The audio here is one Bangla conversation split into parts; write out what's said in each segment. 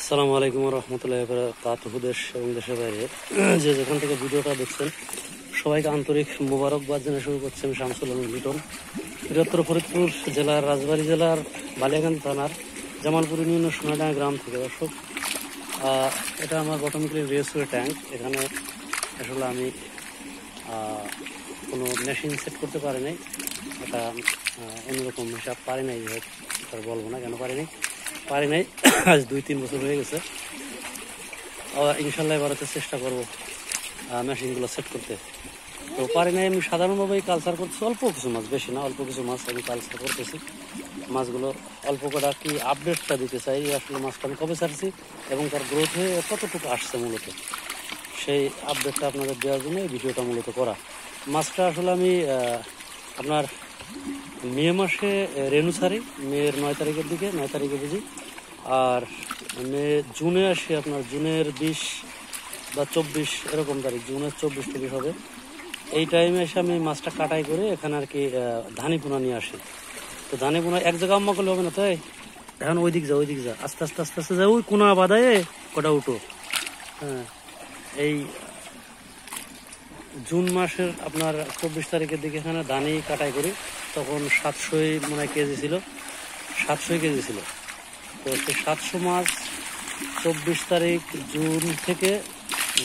আসসালামু আলাইকুম রহমতুল্লাহি ওয়া বারাকাতুহু। দেশ এবং দেশের বাইরে যে যেখান থেকে ভিডিওটা দেখছেন সবাইকে আন্তরিক মোবারকবাদ জানিয়ে শুরু করছি আমি শামসুল আলম লিটন। বৃহত্তর ফরিদপুর জেলার রাজবাড়ী জেলার বালিয়াকান্দি থানার জামালপুর ইউনিয়নের সোনাডাঙ্গা গ্রাম থেকে। দর্শক, এটা আমার বটমগুলির রেসওয়ে ট্যাঙ্ক। এখানে আসলে আমি কোনো মেশিন সেট করতে পারি নাই। এটা অন্যরকম হিসাব পারি নাই, বলবো না কেন পারি নাই। আজ 2-3 বছর হয়ে গেছে। ইনশাল্লাহ এবার চেষ্টা করবো মেশিনগুলো সেট করতে। তো পারি নাই। আমি সাধারণভাবে কালচার করতেছি অল্প কিছু মাছ, বেশি না, অল্প কিছু মাছ আমি কালচার করতেছি। মাছগুলো অল্প কটা কি আপডেটটা দিতে চাই, আসলে মাছটা আমি কবে ছাড়ছি এবং তার গ্রোথ হয়ে কতটুকু আসছে মূলত সেই আপডেটটা আপনাদের দেওয়ার জন্য এই ভিডিওটা মূলত করা। মাছটা আসলে আমি আপনার মে মাসে রেনু ছাড়ি, মের 9 তারিখের দিকে, 9 তারিখে বুঝি। আর জুনে আসি, আপনার জুনের 20 বা 24 এরকম তারিখ, জুনের 24 হবে। এই টাইমে এসে আমি মাছটা কাটাই করে এখানে আর কি ধানি পোনা নিয়ে আসি। তো ধানি পোনা এক জায়গা আম্মা করলে হবে না, তাই এখন ওই দিক যা আস্তে আস্তে আস্তে আস্তে যাই, ওই কোনা বাদায় কটা উঠো। হ্যাঁ, এই জুন মাসের আপনার 24 তারিখের দিকে এখানে ধানি কাটাই করি। তখন 700 মনে হয় কেজি ছিল, 700 কেজি ছিল। তো সেই 700 মাছ 24 তারিখ জুন থেকে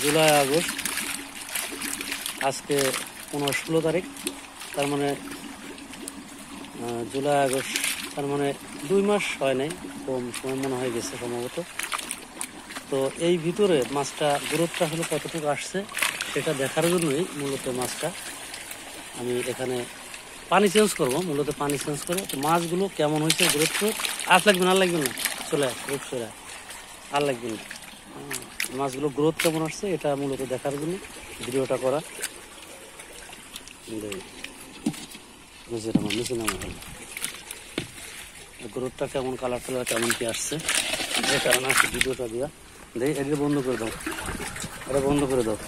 জুলাই আগস্ট, আজকে 15-16 তারিখ, তার মানে জুলাই আগস্ট, তার মানে 2 মাস হয় নাই, কম সময় মনে হয়ে গেছে সম্ভবত। তো এই ভিতরে মাছটা গ্রোথটা আসলে কতটুকু আসছে সেটা দেখার জন্যই মূলত মাছটা আমি এখানে পানি চেঞ্জ করবো, মূলত পানি চেঞ্জ করে মাছগুলো কেমন হয়েছে, গ্রোথ আর লাগবে না চলে আর লাগবে না, মাছগুলো গ্রোথ কেমন আসছে এটা মূলত দেখার জন্য ভিডিওটা করা। গ্রোথটা কেমন, কালার কেমন কি আসছে এই কারণে আসছে ভিডিওটা দেওয়া। দেখি এটা বন্ধ করে দাও,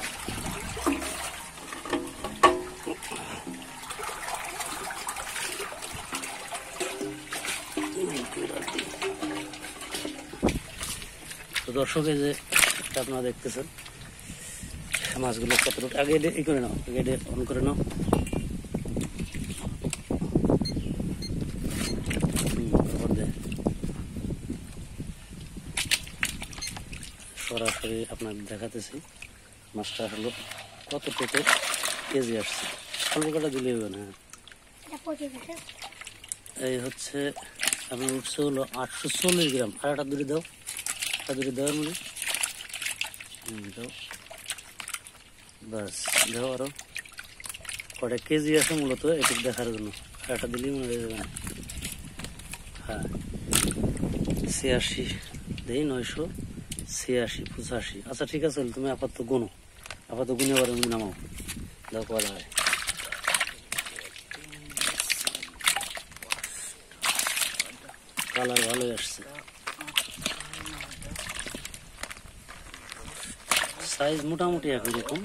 তো দর্শক, এই যে আপনারা দেখতেছেন মাছগুলো কতটুকু, আগে এই করে নাও, আগে অন করে নাও। সরাসরি আপনাকে দেখাতেছি মাছটা হলো কতটুকু কেজি আসছে। অল্প কটা দিলে হবে না। এই হচ্ছে আপনার উঠছে হলো 840 গ্রাম। আর একটা দূরে দাও, দেওয়ার মধ্যে দাও, বাস দাও। আরো কটা কেজি আছে মূলত এটুকু দেখার জন্য। আর একটা দিলেই মনে হয়ে যাবে না। হ্যাঁ, 86 দেই, 986, 85। আচ্ছা ঠিক আছে, তুমি আপাতত গুনে আবার নামাও, দাও করা হয়। কালার ভালোই আসছে, সাইজ মোটামুটি একই রকম,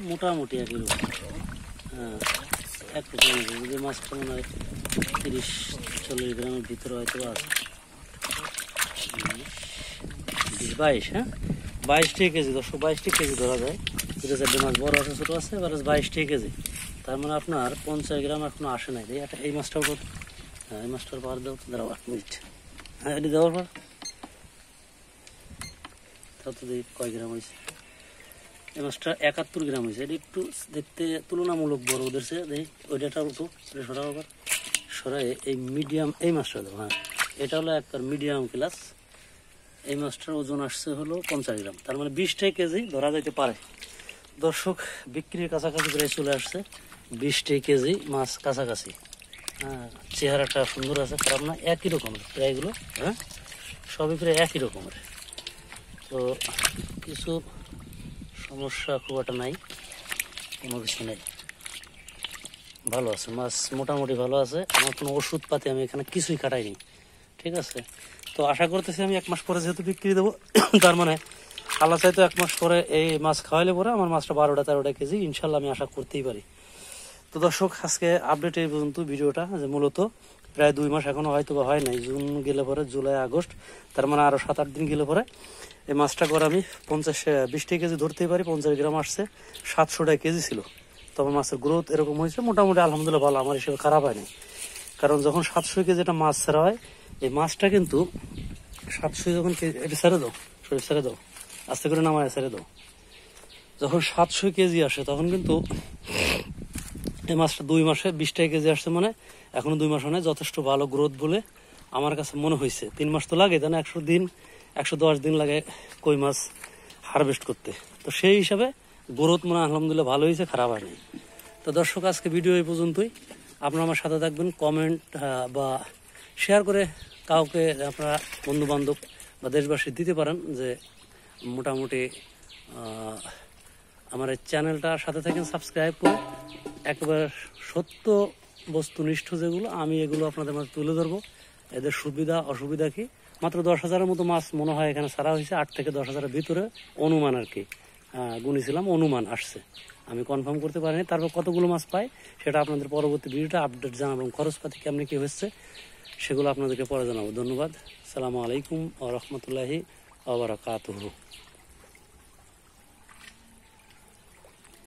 হ্যাঁ একটু কমে যাবে। যে মাছটা মনে হয় 30-40 গ্রামের ভিতরে হয়তো আছে। 22, হ্যাঁ 22 কেজি। 22 কেজি ধরা যায়। 2-4 মাছ বড় আছে, ছোট আছে, এবার 22 কেজি। তার মানে আপনার 50 গ্রাম এখনো আসে নাই। এই মাছটাও কত? হ্যাঁ, এই মাছটার পাওয়ার দাও, দাঁড়াও 8 মিনিট। হ্যাঁ, এটি দেওয়ার পর তাও তো দেখি কয় গ্রাম হয়েছে। এই মাছটা 71 গ্রাম হয়েছে। এটি একটু দেখতে তুলনামূলক বড় ওদের চেয়ে। দেখি ওইটা উঠো, সরাও আবার, সরাই এই মিডিয়াম এই মাছটা দাও। হ্যাঁ, এটা হলো একবার মিডিয়াম ক্লাস। এই মাছটার ওজন আসছে হলো 50 গ্রাম, তার মানে 20 কেজি ধরা যাইতে পারে। দর্শক, বিক্রির কাছাকাছি প্রায় চলে আসছে। 20 কেজি মাছ কাছাকাছি। হ্যাঁ, চেহারাটা সুন্দর আছে, খারাপ না, একই রকমের প্রায়গুলো। হ্যাঁ, সবই প্রায় একই রকমের। তো কিছু সমস্যা খুব একটা নাই, কোনো কিছু নেই, ভালো আছে মাছ, মোটামুটি ভালো আছে। আমার কোনো ওষুধ পাতি আমি এখানে কিছুই কাটাইনি, ঠিক আছে। তো আশা করতেছি আমি 1 মাস পরে যেহেতু বিক্রি দেবো, তার মানে আল্লাহ চাইতো 1 মাস পরে এই মাছ খাওয়াইলে পরে আমার মাছটা 12-13 কেজি ইনশাল্লাহ আমি আশা করতেই পারি। তো দর্শক, আজকে আপডেট এই পর্যন্ত ভিডিওটা, যে মূলত প্রায় 2 মাস এখনো হয়তো বা হয় নাই, জুন গেলে পরে জুলাই আগস্ট, তার মানে আরো 7-8 দিন গেলে পরে এই মাছটা করে আমি 50-20 কেজি ধরতেই পারি। 50 গ্রাম আসছে, 700 টাকা কেজি ছিল। তবে মাছের গ্রোথ এরকম হয়েছে মোটামুটি, আলহামদুলিল্লাহ ভালো, আমার হিসেবে খারাপ হয়নি। কারণ যখন 700 কেজি একটা মাছ ছাড়া হয়, এই মাছটা কিন্তু 700 যখন এটা ছেড়ে দাও, শরীর ছেড়ে দাও, আস্তে করে নামায় ছেড়ে দাও, যখন 700 কেজি আসে তখন কিন্তু এই মাছটা 2 মাসে 20 টাকা কেজি আসছে, মানে এখনো 2 মাস হয়, যথেষ্ট ভালো গ্রোথ বলে আমার কাছে মনে হয়েছে। 3 মাস তো লাগে, তাই না? 110 দিন লাগে কই মাছ হারভেস্ট করতে। তো সেই হিসাবে গ্রোথ মনে আলহামদুলিল্লাহ ভালো হয়েছে, খারাপ হয়নি। তো দর্শক, আজকে ভিডিও এই পর্যন্তই। আপনারা আমার সাথে থাকবেন, কমেন্ট বা শেয়ার করে কাউকে আপনারা বন্ধু বান্ধব বা দেশবাসী দিতে পারেন, যে মোটামুটি আমার এই চ্যানেলটার সাথে থাকেন, সাবস্ক্রাইব করে একেবারে সত্য বস্তুনিষ্ঠ যেগুলো আমি এগুলো আপনাদের মাঝে তুলে ধরবো। এদের সুবিধা অসুবিধা কি, মাত্র 10,000-এর মতো মাছ মনে হয় এখানে ছাড়া হয়েছে, 8 থেকে 10,000-এর ভিতরে অনুমান আর কি, গুনেছিলাম, অনুমান আসছে, আমি কনফার্ম করতে পারিনি। তারপর কতগুলো মাছ পাই সেটা আপনাদের পরবর্তী ভিডিওটা আপডেট জানাবো, খরচপাতি কেমনি কি হচ্ছে সেগুলো আপনাদেরকে পরে জানাবো। ধন্যবাদ। আসসালামু আলাইকুম ওয়া রাহমাতুল্লাহি ওয়া বারাকাতুহু।